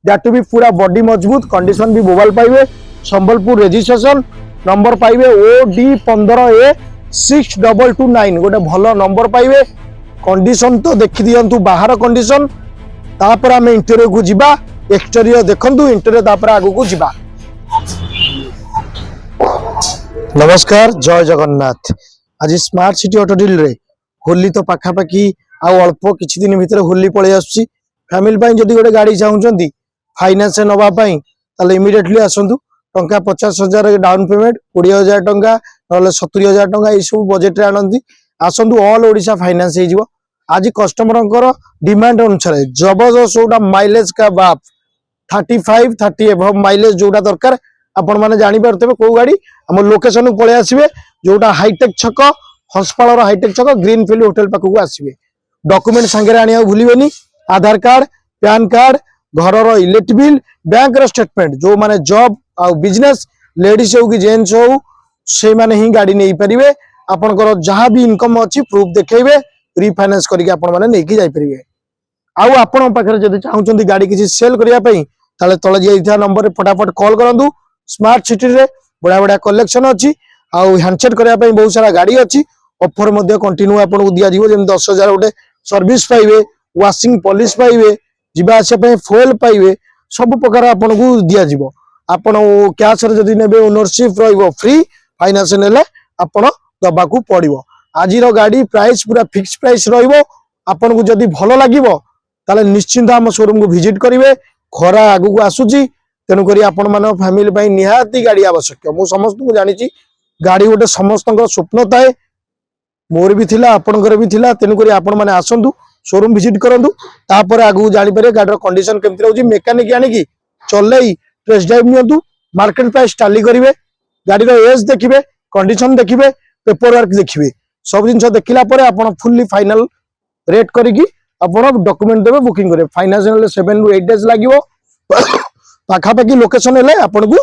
That to B पूरा body मजबूत condition भी मोबाइल पाइबे संबलपुर रजिस्ट्रेशन नंबर पाइबे OD15A6229 गोटे भल नंबर पाइबे कंडीशन तो देखि दियंतु बाहर कंडीशन तापर आम इंटेरियर को जिबा एक्सटेरियर देखंतु इंटेरियर तापर आगु को जिबा। नमस्कार जय जगन्नाथ। आज स्मार्ट सिटी ऑटो डील रे होली तो पाखापाखि आउ अल्प किछि दिन भितर होली पळे आसुची फैमिली पाई जदी गोटे गाड़ी चाहुचंती फाइनेंस नबा पाई ताले इमिडिएटली आसंतु टंका 50,000 डाउन पेमेंट 20,000 टंका नले 70,000 टंका ए सब बजेट रे आनंदी आसंतु ऑल ओडिशा फाइनेंस हे जिवो। आज कस्टमर डिमांड अनुसार जबरदस्त जोटा माइलेज का बाप 35-30 एबव माइलेज जोटा दरकार आपण माने जानि परतबे को गाड़ी हम लोकेशन को पळे आसीबे जोटा हाईटेक छक हस्पालर हाईटेक छक ग्रीनफील्ड होटल पाखु आसीबे। डॉक्यूमेंट संगे आनिया भूलिबेनी आधार कार्ड पैन कार्ड घरर इलेक्ट्रिक बिल बैंक रो स्टेटमेंट जो माने जॉब आ बिजनेस लेडीज हो कि जेंट्स हो से माने ही गाड़ी नै परिबे आपनकर जहां भी इनकम अछि प्रूफ देखेबे रिफाइनेंस करके आपण माने नै कि जाय परिबे। आउ आपण पाखरे जदि चाहुचंती गाड़ी किछि सेल करिया पई ताले तळे दिया नंबर रे फटाफट कॉल करंतु। स्मार्ट सिटी रे बड़ा बड़ा कलेक्शन अछि आउ हैंडसेट करिया पई बहुत सारा गाड़ी अछि ऑफर मध्ये कंटिन्यू आपण को दिया जीवो जेम 10,000 गोटे सर्विस पाइबे वाशिंग पॉलिश पाइबे जिबा आसे पे फुएल पाइबे सब प्रकार आपण को दिया जीवो। आपण कैश रे जदि नेबे ओनरशिप रहइबो फ्री फाइनेंस नेले आपण दबा को पड़िबो। आज रो गाड़ी प्राइस पूरा फिक्स प्राइस रहइबो आपण को जदि भलो लागिबो ताले निश्चिंत हम शोरूम को विजिट करिवे। खरा आगु को आसुची तेनु करी आपण मानो फैमिली पई निहाती गाड़ी आवश्यक मु समस्त को जानि छी गाड़ी गोटे समस्त स्वप्न थाए मोर भी थिला आपनकर भी थिला तेनु करी आपण माने आसंतु शोरूम विजिट करंतु तापर आगु जानि पारे गाडीर कंडीशन केमति रहउची मेकानिक आनी की चलई टेस्ट ड्राइव नियंतु मार्केट प्राइस टाली करिवे गाडीर एज देखिबे कंडीशन देखिबे पेपर वर्क देखिबे सब जिंस देखिला परे आपण फुल्ली फाइनल रेट करिकी आपण डॉक्यूमेंट देबे बुकिंग करे फाइनेंस ले 7 टू 8 डेज लागिवो पाखापाखि लोकेशन हेले आपण को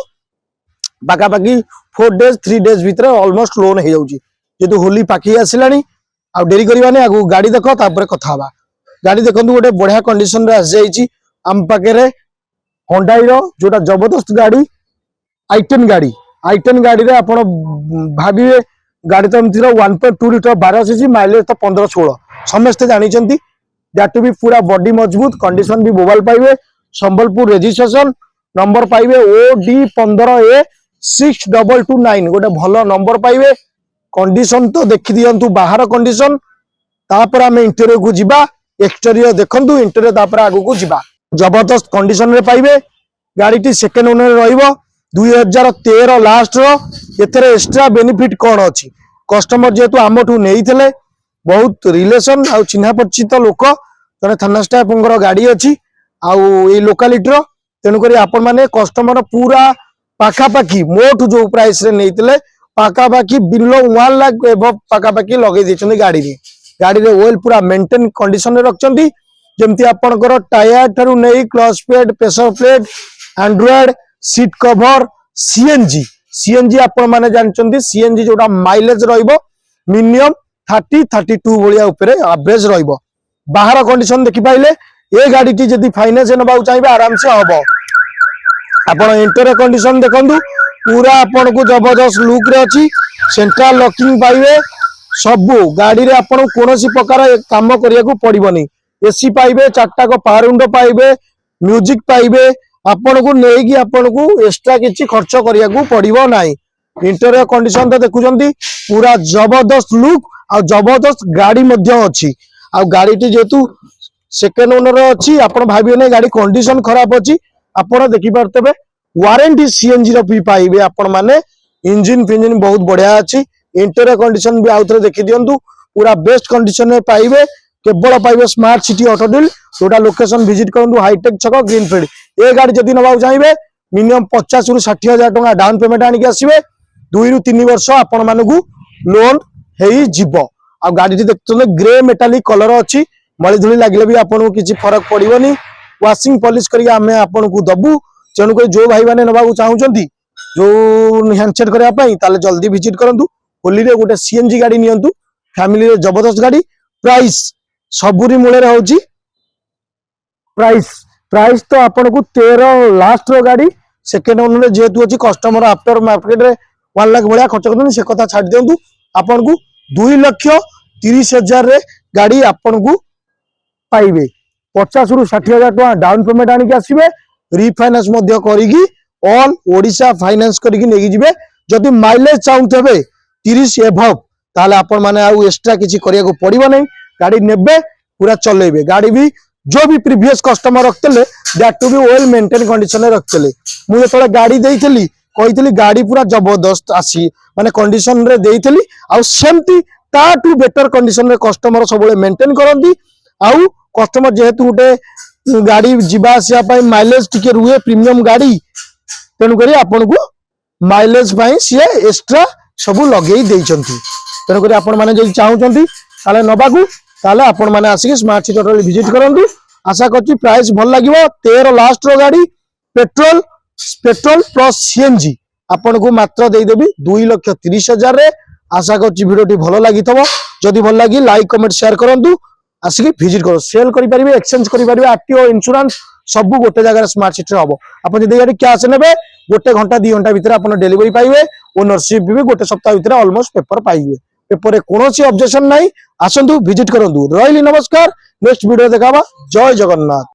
पाखापाखि 4 डेज 3 डेज भीतर ऑलमोस्ट लोन हे जाउची जेतु होली पाखी आसिलानी आ डेरी करबानी आगु गाड़ी देखो तापर कथा बा। गाड़ी देखंतु गोटे बढ़िया कंडीशन रे आस जाईची आम पाकेरे होंडाई रो जोटा जबरदस्त गाड़ी i10 गाड़ी रे आपण भाबिबे गाड़ी तो एमतिर 1.2 लीटर 12 सीसी माइलेज तो 15-16 समस्त जानि चंती दैट टू बी पूरा बॉडी मजबूत कंडीशन भी मोबाइल पाइबे संबलपुर रजिस्ट्रेशन नंबर पाइबे OD15A6229 गोटे भल नंबर पाइबे कंडीशन तो देखि दियंतु बाहर कंडीशन तापर आम इंटेरियर को जिबा एक्सटेरियर देखंतु इंटेरियर तापर आगु को जिबा। जबरदस्त कंडीशन रे पाइबे गाड़ी टी सेकंड ओनर रहइबो 2013 लास्ट रो एथरे एक्स्ट्रा बेनिफिट कोन अछि कस्टमर जेतु आमठु नेइथिले बहुत रिलेशन आ चिन्हा परिचित लोक जने थाना स्टाफ गाड़ी अछि आ ए लोकालिटी रो तेनु करी आपण माने कस्टमर पूरा पाखापाखि मोठ जो प्राइस रे नेइथिले पाखापाखि बिलो 1 लाख एबव पाखापाखि लगे दैछन गाड़ी रे ऑयल पूरा मेंटेन कंडीशन रे रखचंती जेमती आपनकर टायर थारु नै clutch plate pressure plate Android seat cover CNG आपण माने जानचंती सीएनजी जोटा माइलेज रहइबो मिनिमम 30-32 भलिया ऊपर एवरेज रहइबो। बाहर कंडीशन देखि पाइले ए गाड़ी टी जदी फाइनेंस नबा चाहिबे आराम से हबो। आपण इंटीरियर कंडीशन देखंतु पूरा आपण को जबरदस्त लुक रे अछि सेंट्रल लॉकिंग पाइबे सब गाड़ी रे आपण कोनोसी प्रकार काम करिया को पड़िबोनी एसी पाइबे 4टा को पावर विंडो पाइबे म्यूजिक पाइबे आपण को नेकी आपण को एक्स्ट्रा किछि खर्च करिया को पड़िबो नाही। इंटीरियर कंडीशन तो देखुचंती पूरा जबरदस्त लुक आ जबरदस्त गाड़ी मध्य अछि आ गाड़ी टी जेतु सेकंड ओनर अछि आपण भाबियो नै गाड़ी कंडीशन खराब अछि आपण देखि परतबे वारंटी सीएनजी रो भी पाइबे आपण माने इंजन फिंजन बहुत बढ़िया अछि इंटीरियर कंडीशन भी आउथरे देखि दियंतु पूरा बेस्ट कंडीशन में पाइबे केवल पाइबे स्मार्ट सिटी ऑटो डील जोटा लोकेशन विजिट करंतु हाईटेक छक ग्रीनफील्ड ए गाड़ी जदी नबा चाहिबे मिनिमम 50 रु 60,000 टका डाउन पेमेंट आनी के आसीबे 2 रु 3 वर्ष आपण मानकु लोन हेई जिवो आ गाड़ी टी देखतले ग्रे मेटालिक कलर अछि मळी धुली लागले भी आपण को किछि फरक पड़िबोनी वाशिंग पॉलिश करी आमे आपण को दबु तेनु को जो भाई माने नबा चाहुचंती जो हैंडसेट करया पई ताले जल्दी विजिट करंतु होली रे गोटे सीएनजी गाड़ी नियंतु फैमिली रे जबरदस्त गाड़ी प्राइस सबुरी मूले रे होची प्राइस प्राइस तो आपन को 13 लास्ट रो गाड़ी सेकेंड ओनर जेहेतु अच्छी कस्टमर आफ्टर मार्केट रे 1 लाख भाया खर्च कर से कथा छाड़ दिंतु आपन को 2,30,000 रे गाड़ी आपन को पाइबे 50 रु 60,000 टका डाउन पेमेंट आनिक आसबे रिफाइनांस मध्य करिकी ऑल ओडिशा फाइनांस करिकी नेगी जिवे जदि माइलेज चाहूथबे 30 एभव ताले आपण माने आउ एक्स्ट्रा किछि करिया को पड़िबो नै गाड़ी नेबे पूरा चलेबे गाड़ी भी जो भी प्रीवियस कस्टमर रखतले that to be well maintain condition रे रखतले मु जेतले गाड़ी देइथली कहितली गाड़ी पूरा जबरदस्त आसी माने कंडीशन रे देइथली आउ सेमती ता टू बेटर कंडीशन रे कस्टमर सबले मेंटेन करंदी आउ कस्टमर जेहेतु गोटे गाड़ी जीवा आसिया माइलेज टिके रुहे प्रीमियम गाड़ी तेणु करी आपन को माइलेज सी एक्स्ट्रा सबू लगे तेणुक आपण मैंने जो चाहूँगी ताले नबाकू ताले आपण मैंने आसिक स्मार्ट सिटी ऑटो विजिट करंतु आशा करछि प्राइस भल लागिवो 13 लास्ट रो गाड़ी पेट्रोल प्लस सीएनजी आपण को मात्र दे देबी 2,30,000 रे आशा करछि वीडियोटी भल लागिथबो जदि भल लागी लाइक कमेंट शेयर करंतु आसिक विजिट करो सेल करि परिबे एक्सचेंज करि परिबे आरटीओ इंश्योरेंस सब गोटे जगह स्मार्ट सिटी हम आप जब कैश ने गोटे घंटा 2 घंटा भितर आप डेलीवरी पाइबे ओनरशिप भी गोटे सप्ताह भितर ऑलमोस्ट पेपर पाइबे पेपर कौन ऑब्जेक्शन नहीं आसतु विजिट करूँ रही नमस्कार नेक्स्ट वीडियो देखा जय जगन्नाथ।